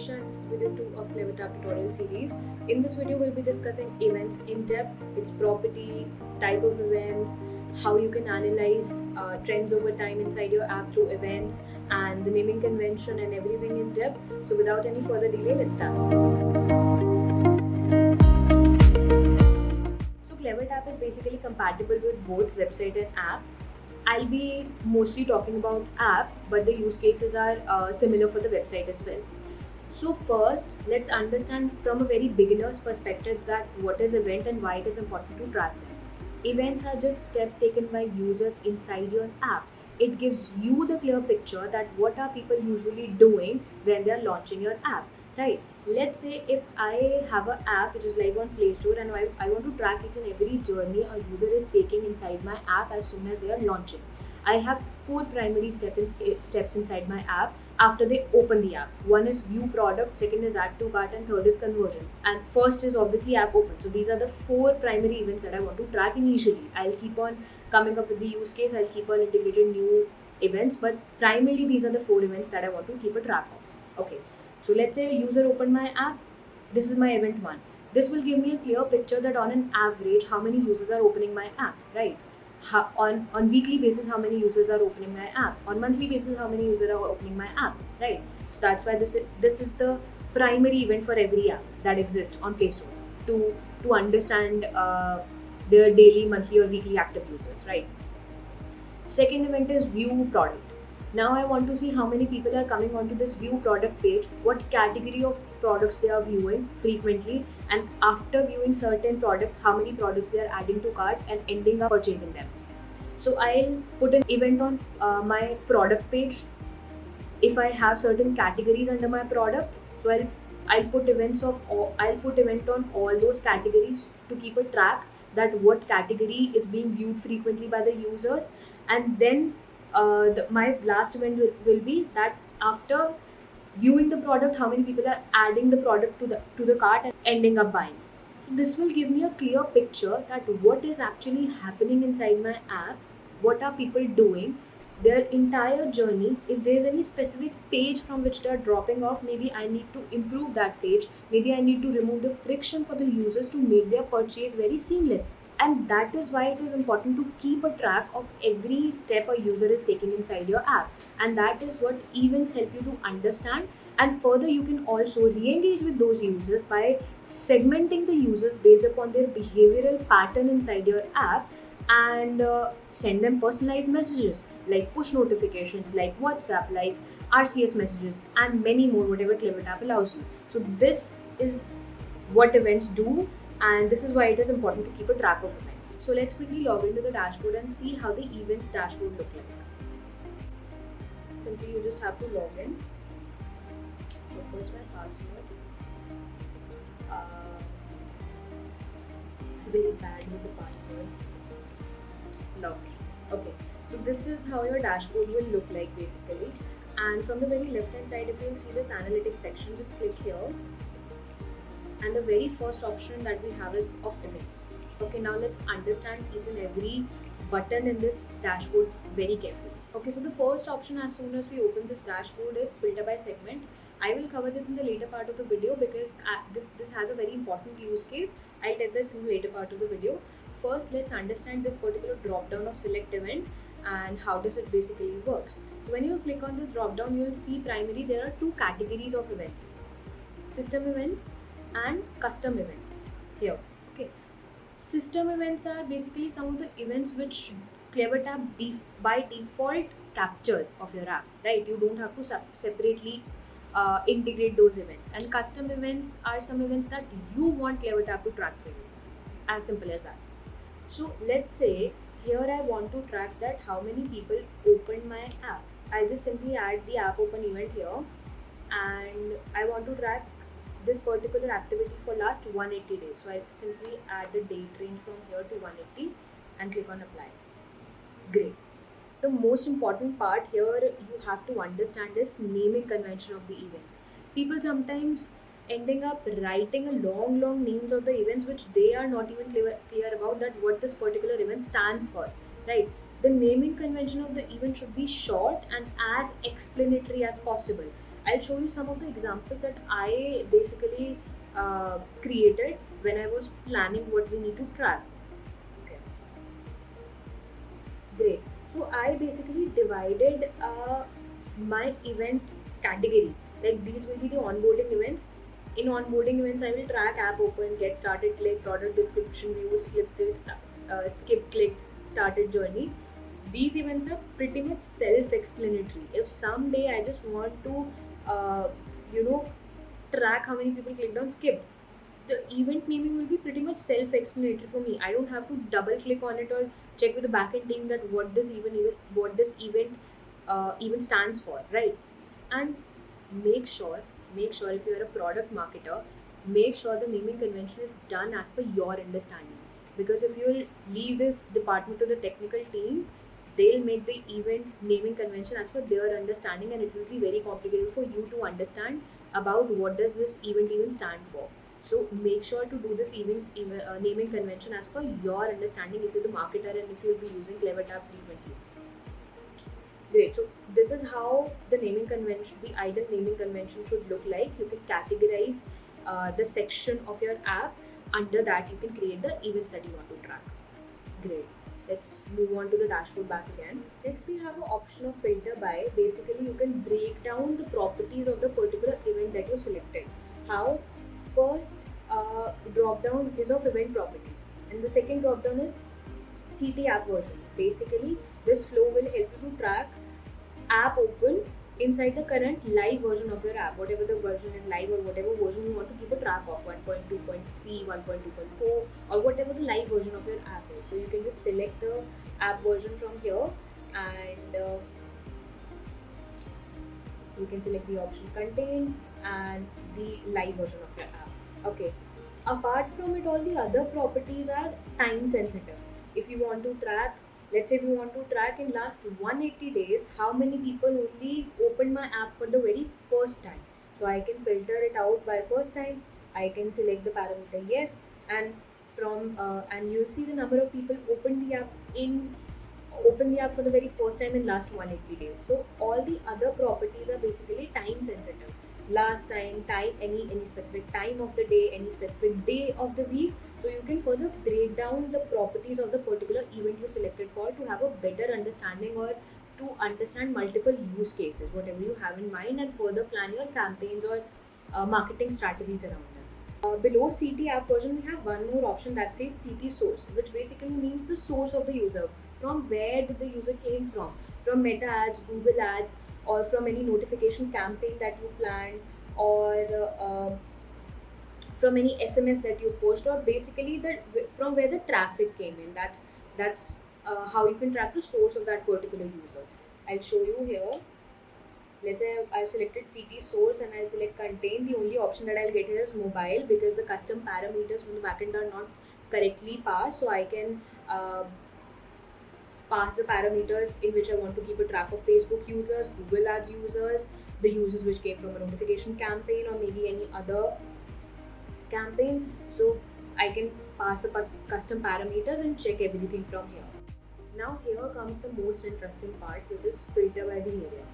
Aisha and this is video 2 of CleverTap tutorial series. In this video, we'll be discussing events in depth, its property, type of events, how you can analyze trends over time inside your app through events, and the naming convention and everything in depth. So without any further delay, let's start. So CleverTap is basically compatible with both website and app. I'll be mostly talking about app, but the use cases are similar for the website as well. So first, let's understand from a very beginner's perspective that what is event and why it is important to track them. Events are just steps taken by users inside your app. It gives you the clear picture that what are people usually doing when they are launching your app, right? Let's say if I have an app which is live on Play Store and I want to track each and every journey a user is taking inside my app as soon as they are launching. I have four primary steps inside my app after they open the app. One is view product, second is add to cart, and third is conversion. And first is obviously app open. So these are the four primary events that I want to track initially. I'll keep on coming up with the use case, I'll keep on integrating new events, but primarily these are the four events that I want to keep a track of. Okay. So let's say a user opened my app. This is my event 1. This will give me a clear picture that on an average, how many users are opening my app, right? On weekly basis, how many users are opening my app? On monthly basis, how many users are opening my app, right? So that's why this is the primary event for every app that exists on Play Store to understand their daily, monthly, or weekly active users, right? Second event is view product. Now I want to see how many people are coming onto this view product page, what category of products they are viewing frequently, and after viewing certain products, how many products they are adding to cart and ending up purchasing them. So I'll put an event on my product page. If I have certain categories under my product, so I'll put event on all those categories to keep a track that what category is being viewed frequently by the users, and then my last event will be that after viewing the product, how many people are adding the product to the cart and ending up buying. So this will give me a clear picture that what is actually happening inside my app, what are people doing, their entire journey. If there's any specific page from which they're dropping off, maybe I need to improve that page, maybe I need to remove the friction for the users to make their purchase very seamless. And that is why it is important to keep a track of every step a user is taking inside your app. And that is what events help you to understand. And further, you can also re-engage with those users by segmenting the users based upon their behavioral pattern inside your app, and send them personalized messages like push notifications, like WhatsApp, like RCS messages, and many more, whatever CleverTap allows you. So this is what events do, and this is why it is important to keep a track of events. So let's quickly log into the dashboard and see how the events dashboard look like. Simply you just have to log in. Propose my password. Very bad with the passwords. Log in. Okay. So this is how your dashboard will look like basically. And from the very left hand side, if you will see this analytics section, just click here. And the very first option that we have is of events. Okay, now let's understand each and every button in this dashboard very carefully. Okay, so the first option as soon as we open this dashboard is filter by segment. I will cover this in the later part of the video because this has a very important use case. I'll tell this in the later part of the video. First, let's understand this particular drop down of select event and how does it basically works. So when you click on this drop down, you will see primarily there are two categories of events: system events and custom events here. Okay, system events are basically some of the events which CleverTap by default captures of your app, right? You don't have to separately integrate those events. And custom events are some events that you want CleverTap to track for you. As simple as that. So let's say here I want to track that how many people opened my app. I'll just simply add the app open event here, and I want to track this particular activity for last 180 days. So I simply add the date range from here to 180 and click on apply. Great. The most important part here you have to understand is naming convention of the events. People sometimes ending up writing a long names of the events which they are not even clear about that what this particular event stands for, right? The naming convention of the event should be short and as explanatory as possible. I'll show you some of the examples that I basically created when I was planning what we need to track. Okay, great. So I basically divided my event category. Like these will be the onboarding events. In onboarding events, I will track app open, get started, click, product description, views, skip clicked, started journey. These events are pretty much self-explanatory. If someday I just want to, uh, you know, track how many people clicked on skip, the event naming will be pretty much self-explanatory for me. I don't have to double click on it or check with the backend team that what this event even stands for, right? And make sure make sure if you are a product marketer, make sure the naming convention is done as per your understanding. Because if you leave this department to the technical team, they'll make the event naming convention as per their understanding, and it will be very complicated for you to understand about what does this event even stand for. So make sure to do this naming convention as per your understanding if you're the marketer and if you'll be using CleverTab frequently. Great. So this is how the naming convention, the ideal naming convention should look like. You can categorize the section of your app. Under that, you can create the events that you want to track. Great. Let's move on to the dashboard back again. Next, we have an option of filter by. Basically, you can break down the properties of the particular event that you selected. How? First drop down is of event property, and the second drop down is CT app version. Basically, this flow will help you to track app open inside the current live version of your app, whatever the version is live or whatever version you want to keep a track of, 1.2.3, 1.2.4, or whatever the live version of your app is. So you can just select the app version from here, and you can select the option contain and the live version of your app. Okay. Apart from it, all the other properties are time sensitive. If you want to track, let's say if you want to track in last 180 days how many people only opened my app for the very first time, so I can filter it out by first time. I can select the parameter yes, and from and you'll see the number of people open the app for the very first time in last 180 days. So all the other properties are basically time sensitive. Last time, any specific time of the day, any specific day of the week. So you can further break down the properties of the particular event you selected for to have a better understanding, or to understand multiple use cases, whatever you have in mind, and further plan your campaigns or marketing strategies around them. Below CT app version, we have one more option that says CT source, which basically means the source of the user. From where did the user came from Meta ads, Google ads, or from any notification campaign that you planned, or from any SMS that you pushed, or basically from where the traffic came in. That's how you can track the source of that particular user. I'll show you here. Let's say I've selected CT source and I'll select contain. The only option that I'll get here is mobile, because the custom parameters from the backend are not correctly passed. So I can pass the parameters in which I want to keep a track of Facebook users, Google Ads users, the users which came from a notification campaign or maybe any other campaign. So I can pass the custom parameters and check everything from here. Now here comes the most interesting part, which is filter by behavior.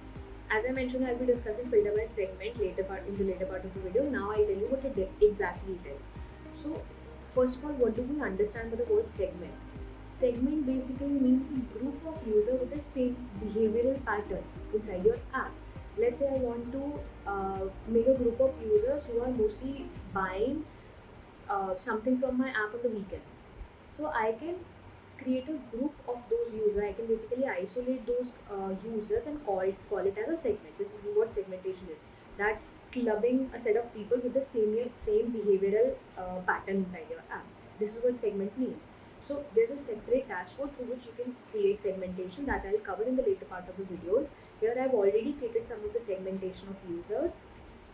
As I mentioned, I'll be discussing filter by segment in the later part of the video. Now I'll tell you what exactly it is. So first of all, what do we understand by the word segment? Segment basically means a group of users with the same behavioral pattern inside your app. Let's say I want to make a group of users who are mostly buying something from my app on the weekends. So I can create a group of those users. I can basically isolate those users and call it as a segment. This is what segmentation is. That clubbing a set of people with the same behavioral pattern inside your app. This is what segment means. So there's a separate dashboard through which you can create segmentation that I'll cover in the later part of the videos. Here I've already created some of the segmentation of users.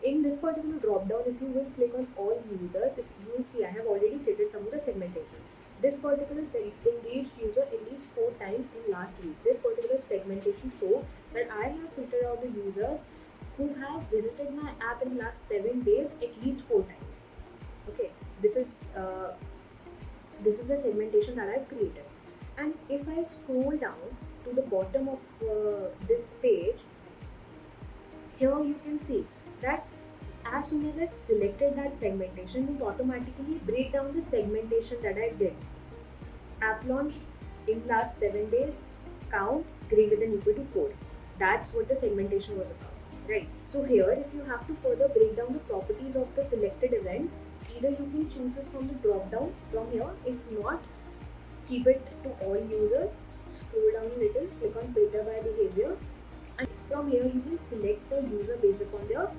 In this particular drop down, if you will click on all users, if you will see I have already created some of the segmentation. This particular engaged user at least 4 times in last week. This particular segmentation show that I have filtered out the users who have visited my app in the last 7 days at least 4 times. Okay, this is the segmentation that I've created. And if I scroll down to the bottom of this page, Here you can see that as soon as I selected that segmentation, it automatically break down the segmentation that I did. App launched in last 7 days, count greater than equal to 4. That's what the segmentation was about, right? So here, if you have to further break down the properties of the selected event, either you can choose this from the drop down from here. If not, keep it to all users, scroll down a little, click on filter by behavior, and from here you can select the user based upon their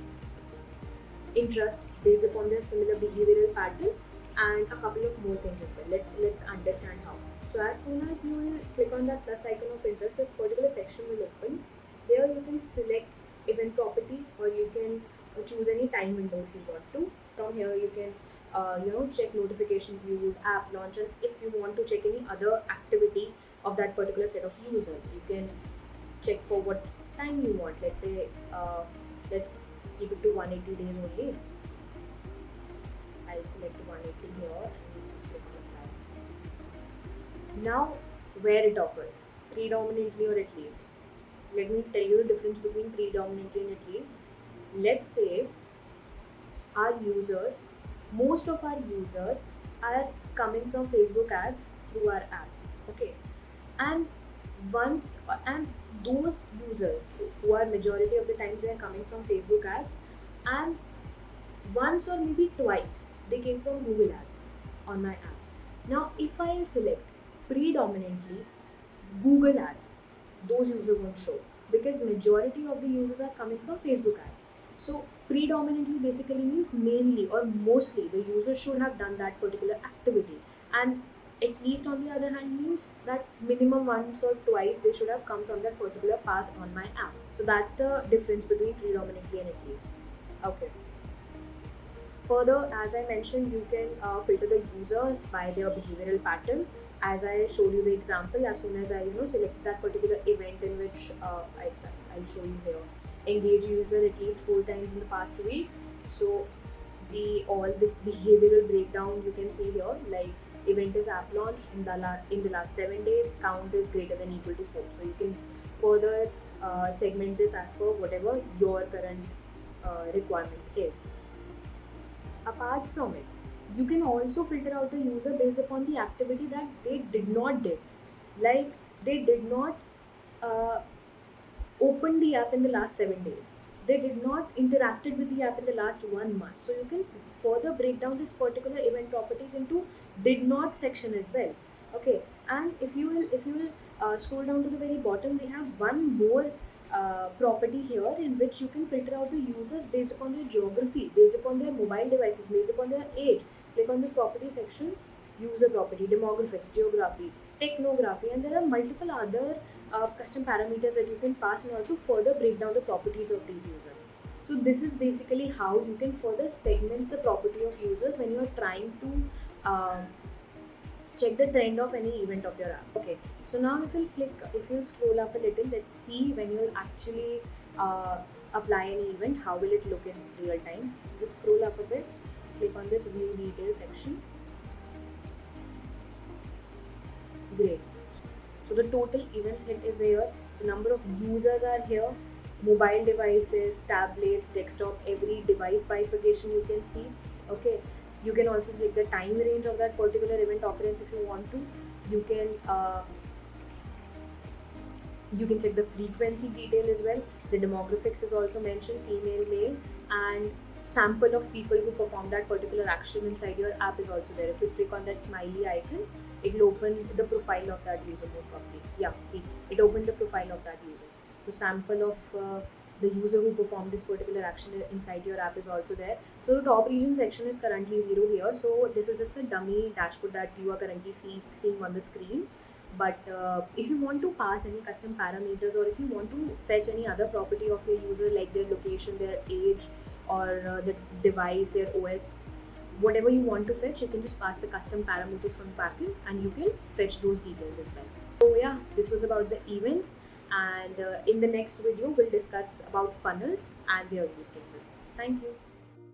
interest, based upon their similar behavioral pattern, and a couple of more things as well. Let's understand how. So as soon as you will click on that plus icon of interest, this particular section will open. Here you can select event property, or you can choose any time window if you want to. From here you can check notification viewed, app launch, and if you want to check any other activity of that particular set of users, you can check for what time you want. Let's say let's keep it to 180 days only. I'll select 180 here and just click on apply. Now, where it occurs, predominantly or at least. Let me tell you the difference between predominantly and at least. Let's say our users, most of our users are coming from Facebook ads through our app. Okay, and those users who are majority of the times they are coming from Facebook ads, and once or maybe twice they came from Google ads on my app. Now if I'll select predominantly Google ads, those users won't show because majority of the users are coming from Facebook ads. So predominantly basically means mainly or mostly the user should have done that particular activity, and at least on the other hand means that minimum once or twice they should have come from that particular path on my app. So that's the difference between predominantly and at least. Okay. Further, as I mentioned, you can filter the users by their behavioral pattern. As I showed you the example, as soon as I select that particular event in which I'll show you here, engage user at least 4 times in the past week. So all this behavioral breakdown you can see here, like event is app launched in the last 7 days, count is greater than equal to 4. So you can further segment this as per whatever your current requirement is. Apart from it, you can also filter out the user based upon the activity that they did not did. Like they did not open the app in the last 7 days. They did not interacted with the app in the last 1 month. So you can further break down this particular event properties into did not section as well. Okay, and if you will scroll down to the very bottom, we have one more property here in which you can filter out the users based upon their geography, based upon their mobile devices, based upon their age. Click on this property section, user property, demographics, geography, technography, and there are multiple other custom parameters that you can pass in order to further break down the properties of these users. So this is basically how you can further segment the property of users when you are trying to check the trend of any event of your app. Okay, so now if you'll scroll up a little, let's see when you'll actually apply any event, how will it look in real time. Just scroll up a bit, click on this view details section. Great. So the total events hit is here, the number of users are here, mobile devices, tablets, desktop, every device bifurcation you can see. Okay, you can also select the time range of that particular event occurrence if you want to. You can check the frequency detail as well. The demographics is also mentioned, female, male, and sample of people who perform that particular action inside your app is also there. If you click on that smiley icon, it will open the profile of that user most probably. Yeah, see, it opened the profile of that user. The sample of the user who performed this particular action inside your app is also there. So the top region section is currently 0 here. So this is just the dummy dashboard that you are currently seeing on the screen. But if you want to pass any custom parameters, or if you want to fetch any other property of your user like their location, their age, or the device, their OS, whatever you want to fetch, you can just pass the custom parameters from the backend and you can fetch those details as well. So yeah, this was about the events, and in the next video we'll discuss about funnels and their use cases. Thank you.